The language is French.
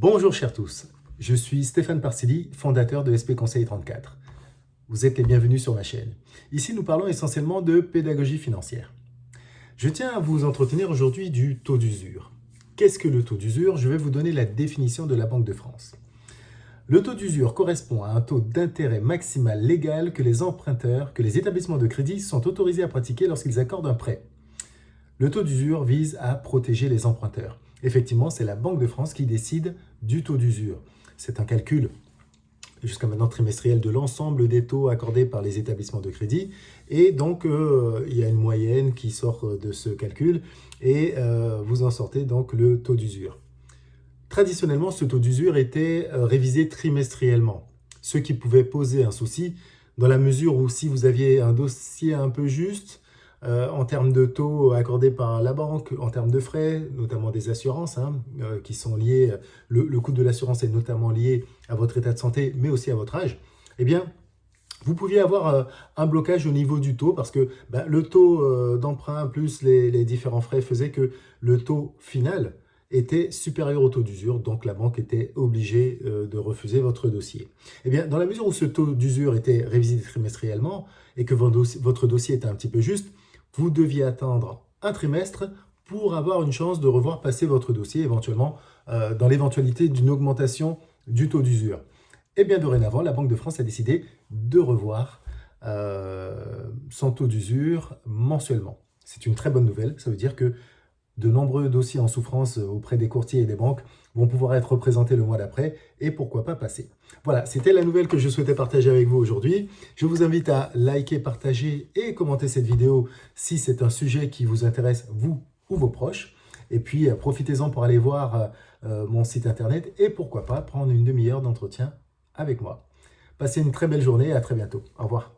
Bonjour chers tous, je suis Stéphane Parsili, fondateur de SP Conseil 34. Vous êtes les bienvenus sur ma chaîne. Ici, nous parlons essentiellement de pédagogie financière. Je tiens à vous entretenir aujourd'hui du taux d'usure. Qu'est-ce que le taux d'usure? Je vais vous donner la définition de la Banque de France. Le taux d'usure correspond à un taux d'intérêt maximal légal que les emprunteurs, que les établissements de crédit sont autorisés à pratiquer lorsqu'ils accordent un prêt. Le taux d'usure vise à protéger les emprunteurs. Effectivement, c'est la Banque de France qui décide du taux d'usure. C'est un calcul jusqu'à maintenant trimestriel de l'ensemble des taux accordés par les établissements de crédit. Et donc, il y a une moyenne qui sort de ce calcul et vous en sortez donc le taux d'usure. Traditionnellement, ce taux d'usure était révisé trimestriellement, ce qui pouvait poser un souci dans la mesure où si vous aviez un dossier un peu juste, en termes de taux accordés par la banque, en termes de frais, notamment des assurances qui sont liées, le coût de l'assurance est notamment lié à votre état de santé, mais aussi à votre âge, eh bien, vous pouviez avoir un blocage au niveau du taux parce que le taux d'emprunt plus les différents frais faisaient que le taux final était supérieur au taux d'usure, donc la banque était obligée de refuser votre dossier. Eh bien, dans la mesure où ce taux d'usure était révisé trimestriellement et que votre dossier était un petit peu juste, vous deviez attendre un trimestre pour avoir une chance de revoir passer votre dossier éventuellement dans l'éventualité d'une augmentation du taux d'usure. Et bien dorénavant, la Banque de France a décidé de revoir son taux d'usure mensuellement. C'est une très bonne nouvelle, ça veut dire que de nombreux dossiers en souffrance auprès des courtiers et des banques vont pouvoir être représentés le mois d'après et pourquoi pas passer. Voilà, c'était la nouvelle que je souhaitais partager avec vous aujourd'hui. Je vous invite à liker, partager et commenter cette vidéo si c'est un sujet qui vous intéresse, vous ou vos proches. Et puis, profitez-en pour aller voir mon site internet et pourquoi pas prendre une demi-heure d'entretien avec moi. Passez une très belle journée et à très bientôt. Au revoir.